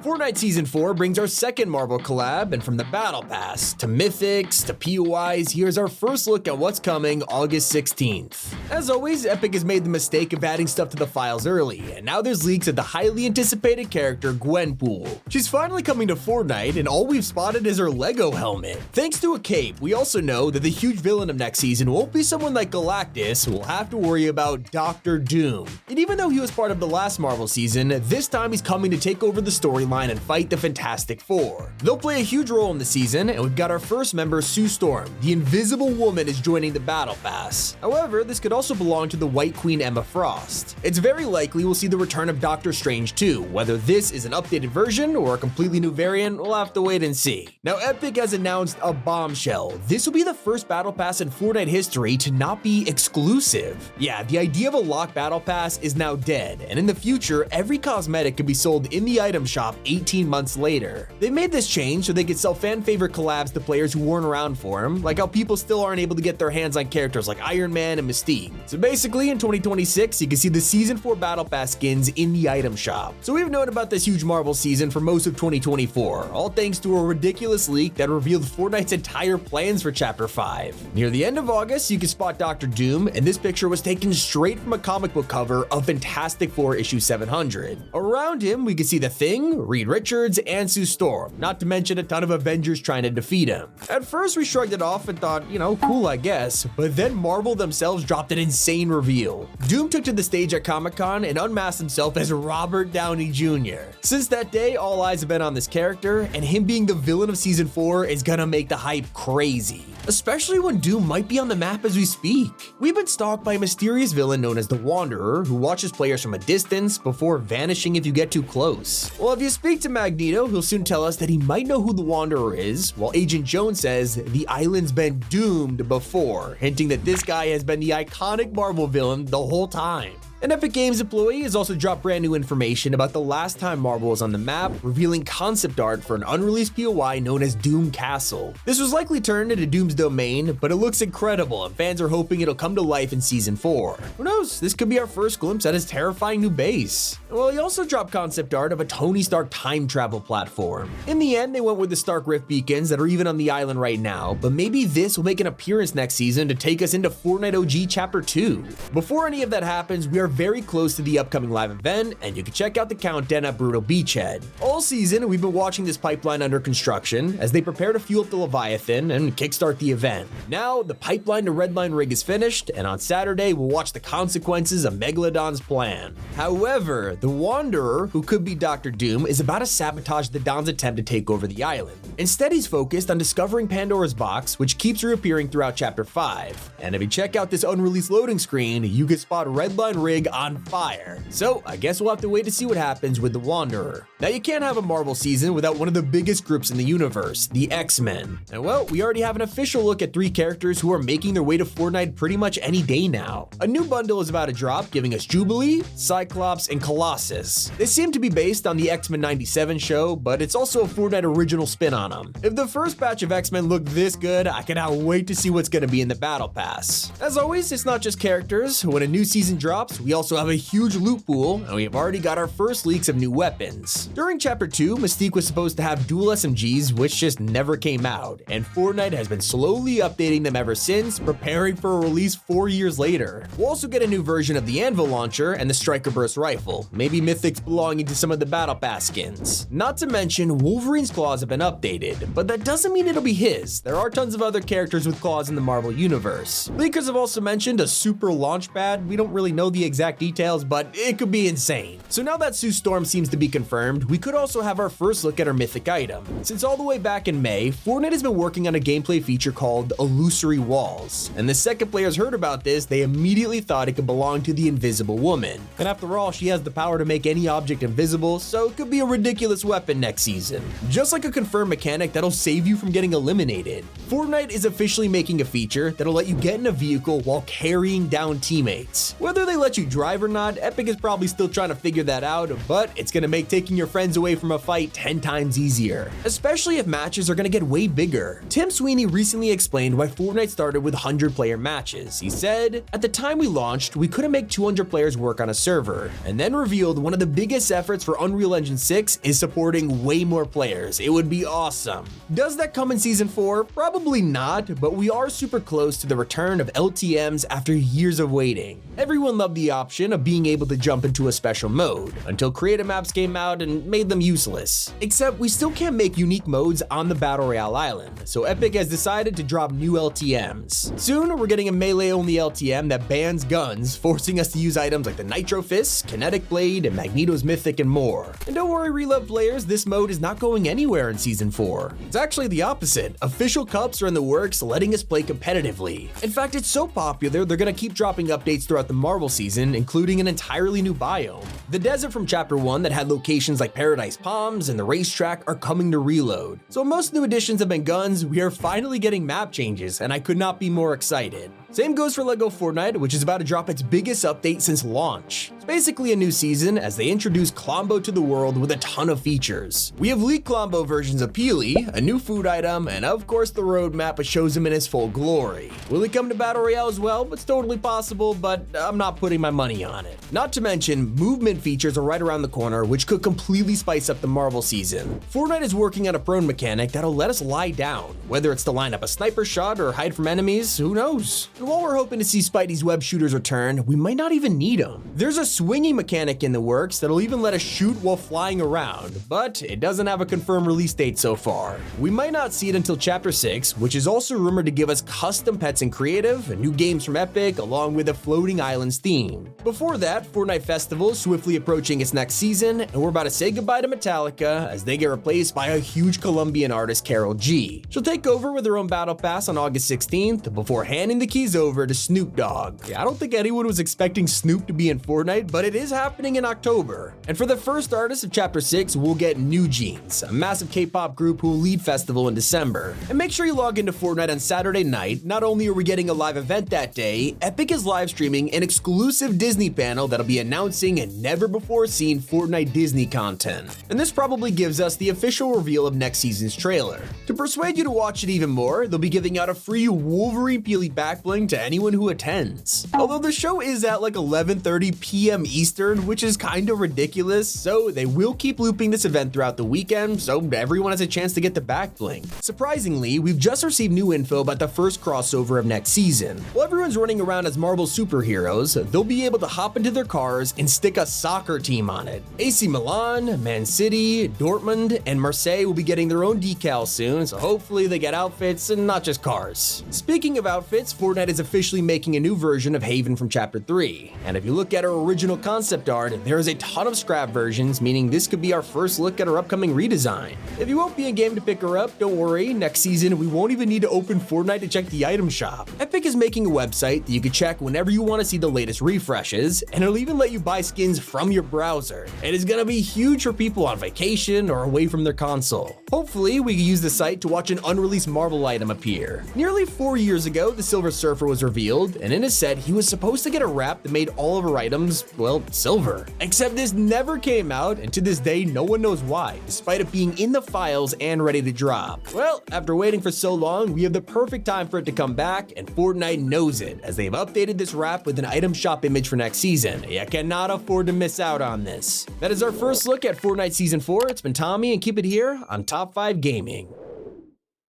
Fortnite Season 4 brings our second Marvel collab, and from the Battle Pass, to Mythics, to POIs, here's our first look at what's coming August 16th. As always, Epic has made the mistake of adding stuff to the files early, and now there's leaks of the highly anticipated character Gwenpool. She's finally coming to Fortnite, and all we've spotted is her Lego helmet. Thanks to a cape, we also know that the huge villain of next season won't be someone like Galactus, who will have to worry about Doctor Doom. And even though he was part of the last Marvel season, this time he's coming to take over the storyline and fight the Fantastic Four. They'll play a huge role in the season, and we've got our first member, Sue Storm. The Invisible Woman is joining the Battle Pass. However, this could also belong to the White Queen Emma Frost. It's very likely we'll see the return of Doctor Strange too. Whether this is an updated version or a completely new variant, we'll have to wait and see. Now, Epic has announced a bombshell. This will be the first Battle Pass in Fortnite history to not be exclusive. Yeah, the idea of a locked Battle Pass is now dead, and in the future, every cosmetic could be sold in the item shop 18 months later. They made this change so they could sell fan favorite collabs to players who weren't around for them, like how people still aren't able to get their hands on characters like Iron Man and Mystique. So basically, in 2026, you can see the Season 4 Battle Pass skins in the item shop. So we've known about this huge Marvel season for most of 2024, all thanks to a ridiculous leak that revealed Fortnite's entire plans for Chapter 5. Near the end of August, you can spot Doctor Doom, and this picture was taken straight from a comic book cover of Fantastic Four issue 700. Around him, we can see the Thing, Reed Richards, and Sue Storm, not to mention a ton of Avengers trying to defeat him. At first, we shrugged it off and thought, cool I guess, but then Marvel themselves dropped an insane reveal. Doom took to the stage at Comic-Con and unmasked himself as Robert Downey Jr. Since that day, all eyes have been on this character, and him being the villain of Season 4 is gonna make the hype crazy, especially when Doom might be on the map as we speak. We've been stalked by a mysterious villain known as the Wanderer, who watches players from a distance before vanishing if you get too close. Well, if you speak to Magneto, he'll soon tell us that he might know who the Wanderer is, while Agent Jones says the island's been doomed before, hinting that this guy has been the iconic Marvel villain the whole time. An Epic Games employee has also dropped brand new information about the last time Marvel was on the map, revealing concept art for an unreleased POI known as Doom Castle. This was likely turned into Doom's domain, but it looks incredible and fans are hoping it'll come to life in Season 4. Who knows, this could be our first glimpse at his terrifying new base. Well, he also dropped concept art of a Tony Stark time travel platform. In the end, they went with the Stark Rift beacons that are even on the island right now, but maybe this will make an appearance next season to take us into Fortnite OG Chapter 2. Before any of that happens, we are very close to the upcoming live event, and you can check out the countdown at Brutal Beachhead. All season, we've been watching this pipeline under construction as they prepare to fuel up the Leviathan and kickstart the event. Now, the pipeline to Redline Rig is finished, and on Saturday, we'll watch the consequences of Megalodon's plan. However, the Wanderer, who could be Doctor Doom, is about to sabotage the Don's attempt to take over the island. Instead, he's focused on discovering Pandora's box, which keeps reappearing throughout Chapter 5. And if you check out this unreleased loading screen, you can spot Redline Rig on fire. So I guess we'll have to wait to see what happens with the Wanderer. Now, you can't have a Marvel season without one of the biggest groups in the universe, the X-Men. And well, we already have an official look at 3 characters who are making their way to Fortnite pretty much any day now. A new bundle is about to drop, giving us Jubilee, Cyclops, and Colossus. They seem to be based on the X-Men 97 show, but it's also a Fortnite original spin on them. If the first batch of X-Men look this good, I cannot wait to see what's going to be in the Battle Pass. As always, it's not just characters. When a new season drops, we also have a huge loot pool, and we have already got our first leaks of new weapons. During Chapter 2, Mystique was supposed to have dual SMGs, which just never came out, and Fortnite has been slowly updating them ever since, preparing for a release 4 years later. We'll also get a new version of the Anvil launcher and the Striker Burst rifle, maybe mythics belonging to some of the Battle Pass skins. Not to mention, Wolverine's claws have been updated, but that doesn't mean it'll be his. There are tons of other characters with claws in the Marvel universe. Leakers have also mentioned a super launch pad. We don't really know the exact details, but it could be insane. So now that Sue Storm seems to be confirmed, we could also have our first look at our mythic item. Since all the way back in May, Fortnite has been working on a gameplay feature called Illusory Walls, and the second players heard about this, they immediately thought it could belong to the Invisible Woman. And after all, she has the power to make any object invisible, so it could be a ridiculous weapon next season. Just like a confirmed mechanic that'll save you from getting eliminated. Fortnite is officially making a feature that'll let you get in a vehicle while carrying down teammates. Whether they let you you drive or not, Epic is probably still trying to figure that out, but it's gonna make taking your friends away from a fight 10 times easier, especially if matches are gonna get way bigger. Tim Sweeney recently explained why Fortnite started with 100-player matches. He said, "At the time we launched, we couldn't make 200 players work on a server," and then revealed one of the biggest efforts for Unreal Engine 6 is supporting way more players. It would be awesome. Does that come in Season 4? Probably not, but we are super close to the return of LTMs after years of waiting. Everyone loved the option of being able to jump into a special mode, until creative maps came out and made them useless. Except we still can't make unique modes on the Battle Royale island, so Epic has decided to drop new LTMs. Soon, we're getting a melee-only LTM that bans guns, forcing us to use items like the Nitro Fist, Kinetic Blade, and Magneto's Mythic, and more. And don't worry, Reload players, this mode is not going anywhere in Season 4. It's actually the opposite. Official cups are in the works, letting us play competitively. In fact, it's so popular, they're gonna keep dropping updates throughout the Marvel season, including an entirely new biome. The desert from Chapter 1 that had locations like Paradise Palms and the racetrack are coming to Reload. So most new additions have been guns, we are finally getting map changes, and I could not be more excited. Same goes for LEGO Fortnite, which is about to drop its biggest update since launch. It's basically a new season as they introduce Klombo to the world with a ton of features. We have leaked Klombo versions of Peely, a new food item, and of course the roadmap which shows him in his full glory. Will he come to Battle Royale as well? It's totally possible, but I'm not putting my money on it. Not to mention, movement features are right around the corner, which could completely spice up the Marvel season. Fortnite is working on a prone mechanic that'll let us lie down. Whether it's to line up a sniper shot or hide from enemies, who knows? And while we're hoping to see Spidey's web shooters return, we might not even need them. There's a swinging mechanic in the works that'll even let us shoot while flying around, but it doesn't have a confirmed release date so far. We might not see it until Chapter 6, which is also rumored to give us custom pets in creative, and new games from Epic, along with a floating islands theme. Before that, Fortnite Festival is swiftly approaching its next season, and we're about to say goodbye to Metallica as they get replaced by a huge Colombian artist, Karol G. She'll take over with her own battle pass on August 16th before handing the keys over to Snoop Dogg. Yeah, I don't think anyone was expecting Snoop to be in Fortnite, but it is happening in October. And for the first artist of Chapter 6, we'll get New Jeans, a massive K-pop group who will lead Festival in December. And make sure you log into Fortnite on Saturday night. Not only are we getting a live event that day, Epic is live streaming an exclusive Disney panel that'll be announcing a never-before-seen Fortnite Disney content. And this probably gives us the official reveal of next season's trailer. To persuade you to watch it even more, they'll be giving out a free Wolverine Peely back bling to anyone who attends. Although the show is at like 11:30 p.m. Eastern, which is kind of ridiculous, so they will keep looping this event throughout the weekend so everyone has a chance to get the back bling. Surprisingly, we've just received new info about the first crossover of next season. While everyone's running around as Marvel superheroes, they'll be able to hop into their cars and stick a soccer team on it. AC Milan, Man City, Dortmund, and Marseille will be getting their own decals soon, so hopefully they get outfits and not just cars. Speaking of outfits, Fortnite is officially making a new version of Haven from Chapter 3. And if you look at our original concept art, there is a ton of scrap versions, meaning this could be our first look at her upcoming redesign. If you won't be in game to pick her up, don't worry, next season we won't even need to open Fortnite to check the item shop. Epic is making a website that you can check whenever you want to see the latest refreshes, and it'll even let you buy skins from your browser. It is gonna be huge for people on vacation or away from their console. Hopefully, we can use the site to watch an unreleased Marvel item appear. Nearly 4 years ago, the Silver Surfer was revealed, and in a set, he was supposed to get a wrap that made all of her items, well, silver. Except this never came out, and to this day, no one knows why, despite it being in the files and ready to drop. Well, after waiting for so long, we have the perfect time for it to come back, and Fortnite knows it, as they've updated this wrap with an item shop image for next season. You cannot afford to miss out on this. That is our first look at Fortnite Season 4. It's been Tommy, and keep it here on Top 5 Gaming.